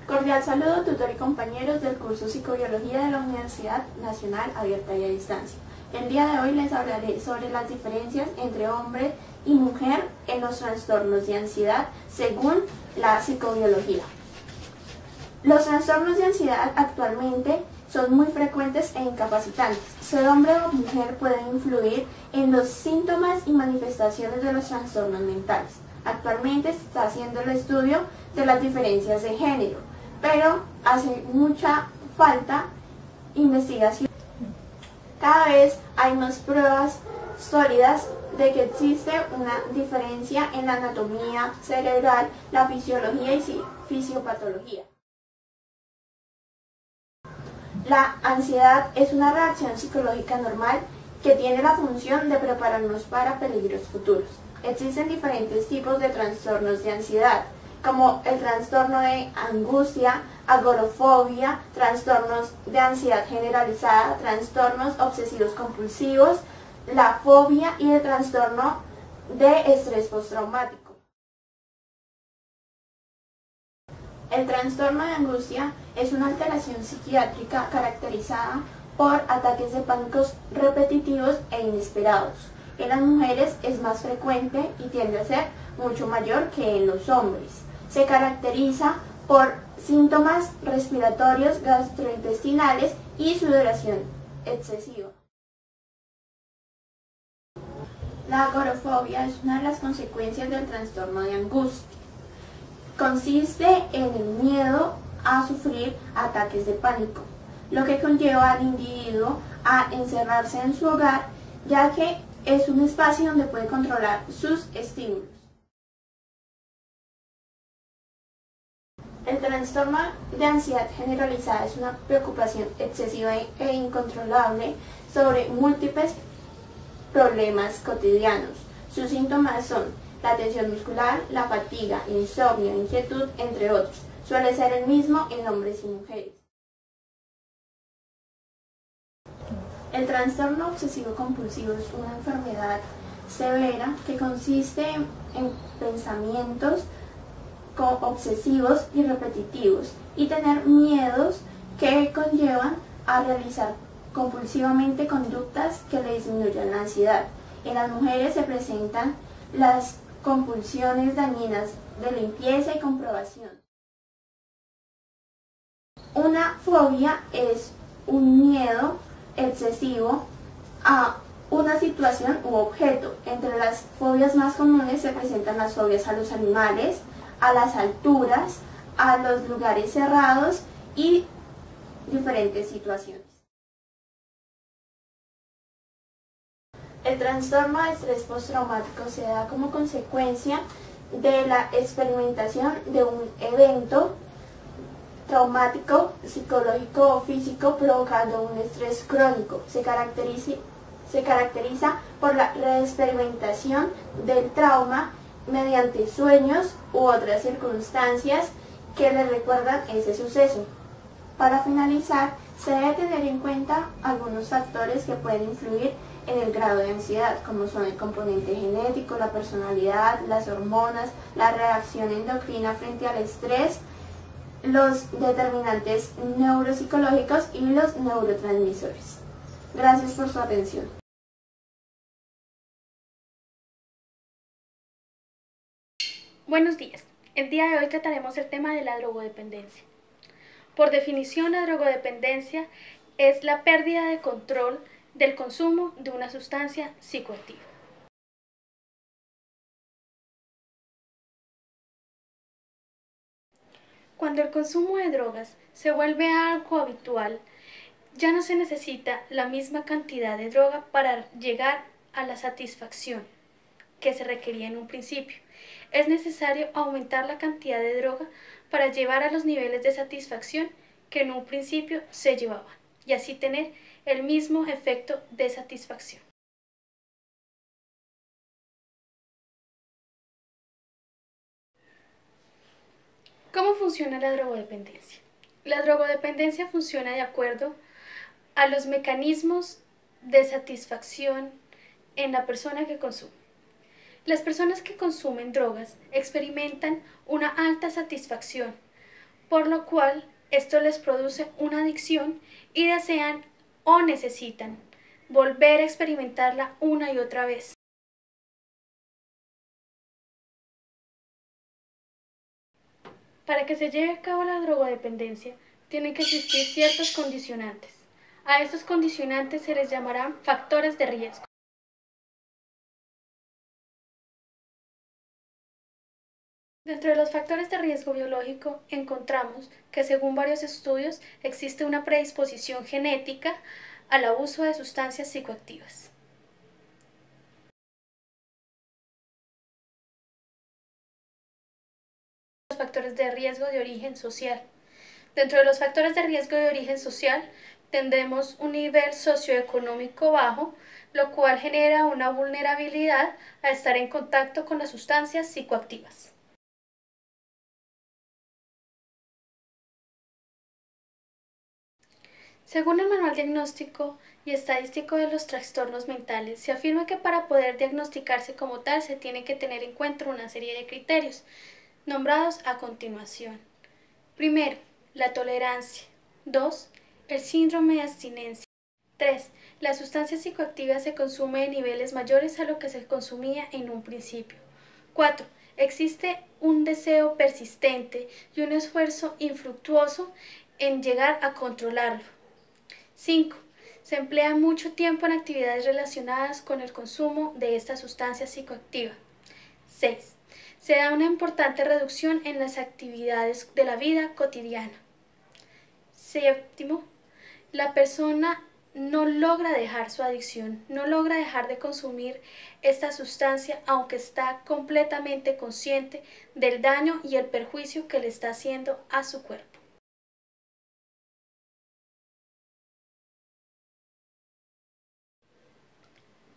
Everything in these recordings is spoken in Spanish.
Cordial saludo, tutor y compañeros del curso Psicobiología de la Universidad Nacional Abierta y a Distancia. El día de hoy les hablaré sobre las diferencias entre hombre y mujer en los trastornos de ansiedad según la psicobiología. Los trastornos de ansiedad actualmente son muy frecuentes e incapacitantes. Ser hombre o mujer puede influir en los síntomas y manifestaciones de los trastornos mentales. Actualmente se está haciendo el estudio de las diferencias de género, pero hace mucha falta investigación. Cada vez hay más pruebas sólidas de que existe una diferencia en la anatomía cerebral, la fisiología y fisiopatología. La ansiedad es una reacción psicológica normal que tiene la función de prepararnos para peligros futuros. Existen diferentes tipos de trastornos de ansiedad, como el trastorno de angustia, agorafobia, trastornos de ansiedad generalizada, trastornos obsesivos compulsivos, la fobia y el trastorno de estrés postraumático. El trastorno de angustia es una alteración psiquiátrica caracterizada por ataques de pánicos repetitivos e inesperados. En las mujeres es más frecuente y tiende a ser mucho mayor que en los hombres. Se caracteriza por síntomas respiratorios, gastrointestinales y sudoración excesiva. La agorafobia es una de las consecuencias del trastorno de angustia. Consiste en el miedo a sufrir ataques de pánico, lo que conlleva al individuo a encerrarse en su hogar, ya que es un espacio donde puede controlar sus estímulos. El trastorno de ansiedad generalizada es una preocupación excesiva e incontrolable sobre múltiples problemas cotidianos. Sus síntomas son la tensión muscular, la fatiga, insomnio, inquietud, entre otros. Suele ser el mismo en hombres y mujeres. El trastorno obsesivo compulsivo es una enfermedad severa que consiste en pensamientos obsesivos y repetitivos y tener miedos que conllevan a realizar compulsivamente conductas que le disminuyan la ansiedad. En las mujeres se presentan las compulsiones dañinas de limpieza y comprobación. Una fobia es un miedo excesivo a una situación u objeto. Entre las fobias más comunes se presentan las fobias a los animales, a las alturas, a los lugares cerrados y diferentes situaciones. El trastorno de estrés postraumático se da como consecuencia de la experimentación de un evento traumático, psicológico o físico provocando un estrés crónico. Se caracteriza por la reexperimentación del trauma mediante sueños u otras circunstancias que le recuerdan ese suceso. Para finalizar, se debe tener en cuenta algunos factores que pueden influir en el grado de ansiedad, como son el componente genético, la personalidad, las hormonas, la reacción endocrina frente al estrés, los determinantes neuropsicológicos y los neurotransmisores. Gracias por su atención. Buenos días. El día de hoy trataremos el tema de la drogodependencia. Por definición, la drogodependencia es la pérdida de control del consumo de una sustancia psicoactiva. Cuando el consumo de drogas se vuelve algo habitual, ya no se necesita la misma cantidad de droga para llegar a la satisfacción que se requería en un principio. Es necesario aumentar la cantidad de droga para llevar a los niveles de satisfacción que en un principio se llevaban y así tener el mismo efecto de satisfacción. ¿Cómo funciona la drogodependencia? La drogodependencia funciona de acuerdo a los mecanismos de satisfacción en la persona que consume. Las personas que consumen drogas experimentan una alta satisfacción por lo cual esto les produce una adicción y desean o necesitan volver a experimentarla una y otra vez. Para que se lleve a cabo la drogodependencia, tienen que existir ciertos condicionantes. A estos condicionantes se les llamarán factores de riesgo. Dentro de los factores de riesgo biológico encontramos que según varios estudios existe una predisposición genética al abuso de sustancias psicoactivas. Los factores de riesgo de origen social. Dentro de los factores de riesgo de origen social tendremos un nivel socioeconómico bajo, lo cual genera una vulnerabilidad a estar en contacto con las sustancias psicoactivas. Según el Manual Diagnóstico y Estadístico de los Trastornos Mentales, se afirma que para poder diagnosticarse como tal se tiene que tener en cuenta una serie de criterios, nombrados a continuación. Primero, la tolerancia. 2. El síndrome de abstinencia. 3. La sustancia psicoactiva se consume en niveles mayores a lo que se consumía en un principio. 4. Existe un deseo persistente y un esfuerzo infructuoso en llegar a controlarlo. 5. Se emplea mucho tiempo en actividades relacionadas con el consumo de esta sustancia psicoactiva. 6. Se da una importante reducción en las actividades de la vida cotidiana. 7. La persona no logra dejar su adicción, no logra dejar de consumir esta sustancia aunque está completamente consciente del daño y el perjuicio que le está haciendo a su cuerpo.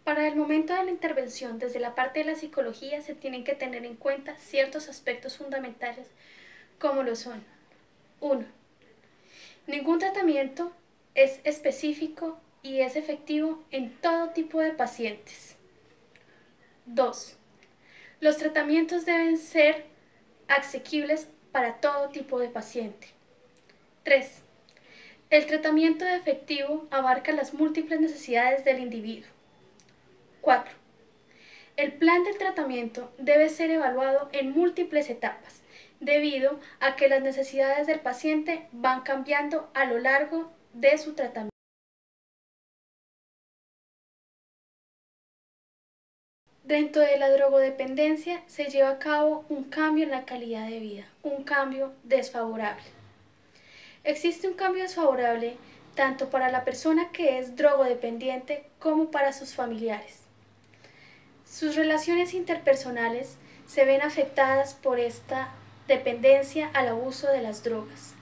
Para el momento de la intervención desde la parte de la psicología se tienen que tener en cuenta ciertos aspectos fundamentales como lo son: 1. Ningún tratamiento es específico y es efectivo en todo tipo de pacientes. 2. Los tratamientos deben ser asequibles para todo tipo de paciente. 3. El tratamiento efectivo abarca las múltiples necesidades del individuo. 4. El plan del tratamiento debe ser evaluado en múltiples etapas, debido a que las necesidades del paciente van cambiando a lo largo de su tratamiento. Dentro de la drogodependencia se lleva a cabo un cambio en la calidad de vida, un cambio desfavorable. Existe un cambio desfavorable tanto para la persona que es drogodependiente como para sus familiares. Sus relaciones interpersonales se ven afectadas por esta dependencia al abuso de las drogas.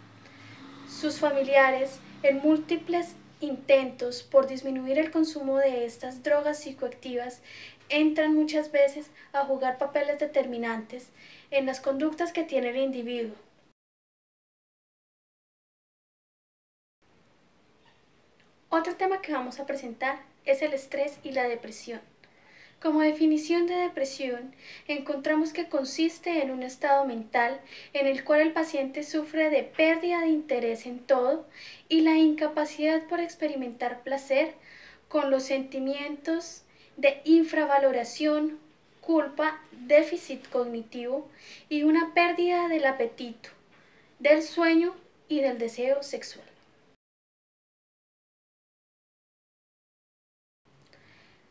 Sus familiares, en múltiples intentos por disminuir el consumo de estas drogas psicoactivas, entran muchas veces a jugar papeles determinantes en las conductas que tiene el individuo. Otro tema que vamos a presentar es el estrés y la depresión. Como definición de depresión, encontramos que consiste en un estado mental en el cual el paciente sufre de pérdida de interés en todo y la incapacidad por experimentar placer, con los sentimientos de infravaloración, culpa, déficit cognitivo y una pérdida del apetito, del sueño y del deseo sexual.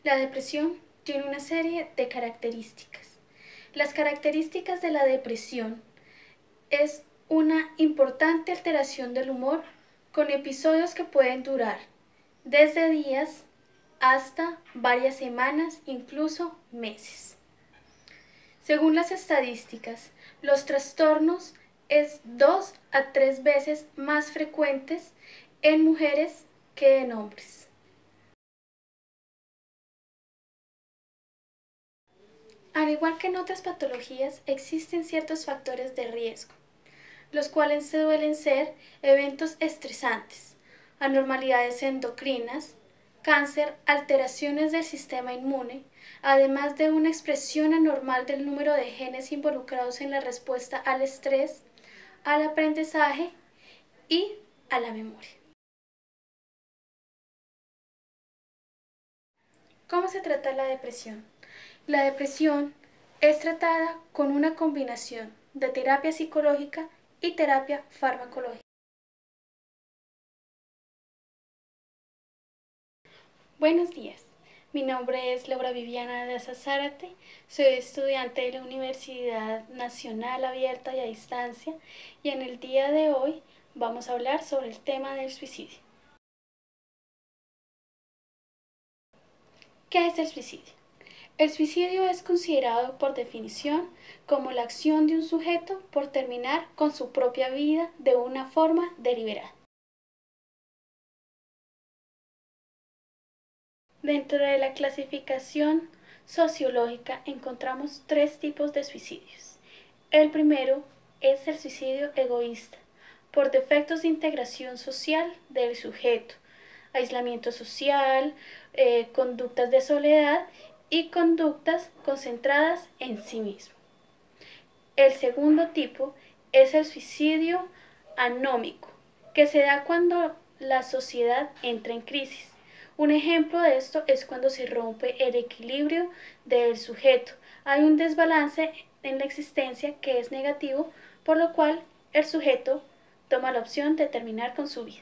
La depresión tiene una serie de características. Las características de la depresión es una importante alteración del humor con episodios que pueden durar desde días hasta varias semanas, incluso meses. Según las estadísticas, los trastornos es 2 a 3 veces más frecuentes en mujeres que en hombres. Al igual que en otras patologías, existen ciertos factores de riesgo, los cuales suelen ser eventos estresantes, anormalidades endocrinas, cáncer, alteraciones del sistema inmune, además de una expresión anormal del número de genes involucrados en la respuesta al estrés, al aprendizaje y a la memoria. ¿Cómo se trata la depresión? La depresión es tratada con una combinación de terapia psicológica y terapia farmacológica. Buenos días, mi nombre es Laura Viviana Daza Zárate, soy estudiante de la Universidad Nacional Abierta y a Distancia y en el día de hoy vamos a hablar sobre el tema del suicidio. ¿Qué es el suicidio? El suicidio es considerado por definición como la acción de un sujeto por terminar con su propia vida de una forma deliberada. Dentro de la clasificación sociológica encontramos tres tipos de suicidios. El primero es el suicidio egoísta, por defectos de integración social del sujeto, aislamiento social, conductas de soledad y conductas concentradas en sí mismo. El segundo tipo es el suicidio anómico, que se da cuando la sociedad entra en crisis. Un ejemplo de esto es cuando se rompe el equilibrio del sujeto. Hay un desbalance en la existencia que es negativo, por lo cual el sujeto toma la opción de terminar con su vida.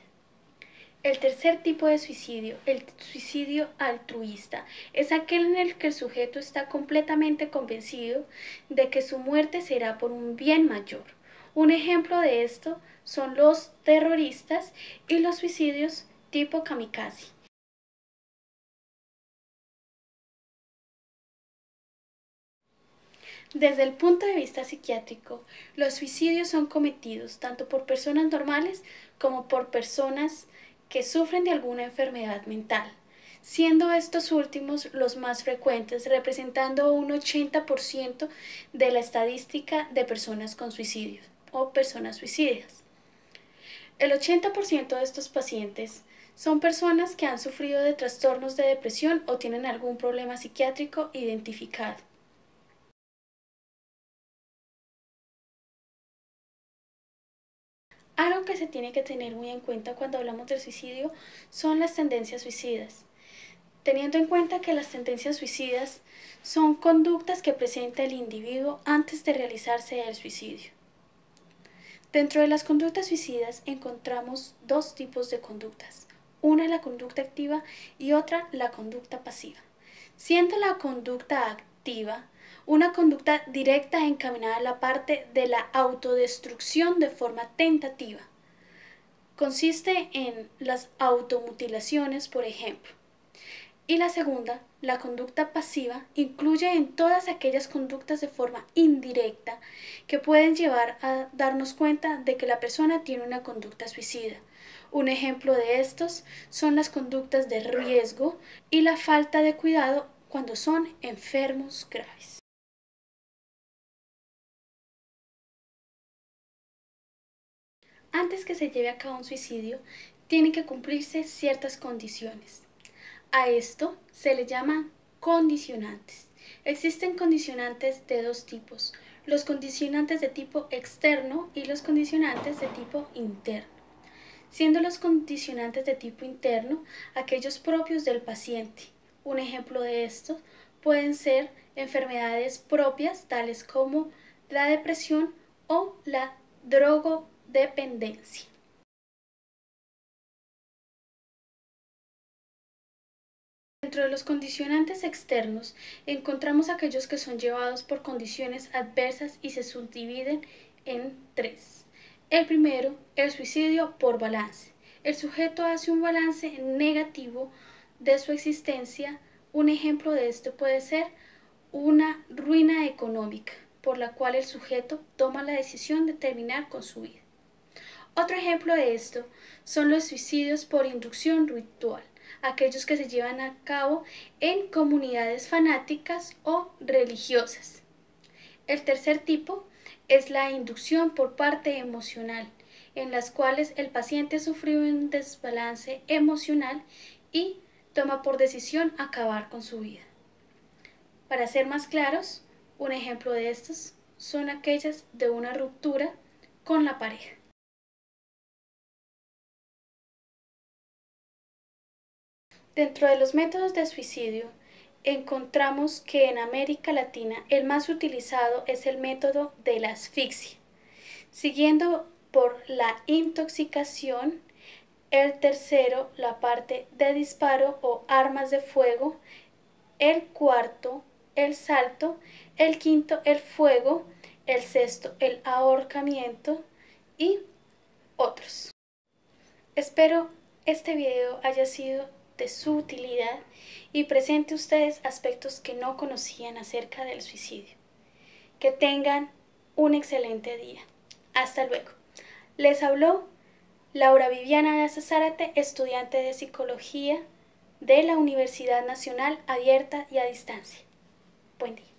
El tercer tipo de suicidio, el suicidio altruista, es aquel en el que el sujeto está completamente convencido de que su muerte será por un bien mayor. Un ejemplo de esto son los terroristas y los suicidios tipo kamikaze. Desde el punto de vista psiquiátrico, los suicidios son cometidos tanto por personas normales como por personas que sufren de alguna enfermedad mental, siendo estos últimos los más frecuentes, representando un 80% de la estadística de personas con suicidios o personas suicidas. El 80% de estos pacientes son personas que han sufrido de trastornos de depresión o tienen algún problema psiquiátrico identificado. Algo que se tiene que tener muy en cuenta cuando hablamos del suicidio son las tendencias suicidas. Teniendo en cuenta que las tendencias suicidas son conductas que presenta el individuo antes de realizarse el suicidio. Dentro de las conductas suicidas encontramos dos tipos de conductas. Una la conducta activa y otra la conducta pasiva. Siendo la conducta activa una conducta directa encaminada a la parte de la autodestrucción de forma tentativa. Consiste en las automutilaciones, por ejemplo. Y la segunda, la conducta pasiva, incluye en todas aquellas conductas de forma indirecta que pueden llevar a darnos cuenta de que la persona tiene una conducta suicida. Un ejemplo de estos son las conductas de riesgo y la falta de cuidado cuando son enfermos graves. Antes que se lleve a cabo un suicidio, tienen que cumplirse ciertas condiciones. A esto se le llaman condicionantes. Existen condicionantes de dos tipos, los condicionantes de tipo externo y los condicionantes de tipo interno. Siendo los condicionantes de tipo interno aquellos propios del paciente. Un ejemplo de estos pueden ser enfermedades propias tales como la depresión o la drogodependencia. Dentro de los condicionantes externos encontramos aquellos que son llevados por condiciones adversas y se subdividen en tres. El primero, el suicidio por balance. El sujeto hace un balance negativo de su existencia. Un ejemplo de esto puede ser una ruina económica, por la cual el sujeto toma la decisión de terminar con su vida. Otro ejemplo de esto son los suicidios por inducción ritual, aquellos que se llevan a cabo en comunidades fanáticas o religiosas. El tercer tipo es la inducción por parte emocional, en las cuales el paciente sufrió un desbalance emocional y toma por decisión acabar con su vida. Para ser más claros, un ejemplo de estos son aquellas de una ruptura con la pareja. Dentro de los métodos de suicidio, encontramos que en América Latina el más utilizado es el método de la asfixia, siguiendo por la intoxicación, el tercero la parte de disparo o armas de fuego, el cuarto el salto, el quinto el fuego, el sexto el ahorcamiento y otros. Espero este video haya sido de su utilidad y presente a ustedes aspectos que no conocían acerca del suicidio. Que tengan un excelente día. Hasta luego. Les habló Laura Viviana Daza Zárate, estudiante de Psicología de la Universidad Nacional Abierta y a Distancia. Buen día.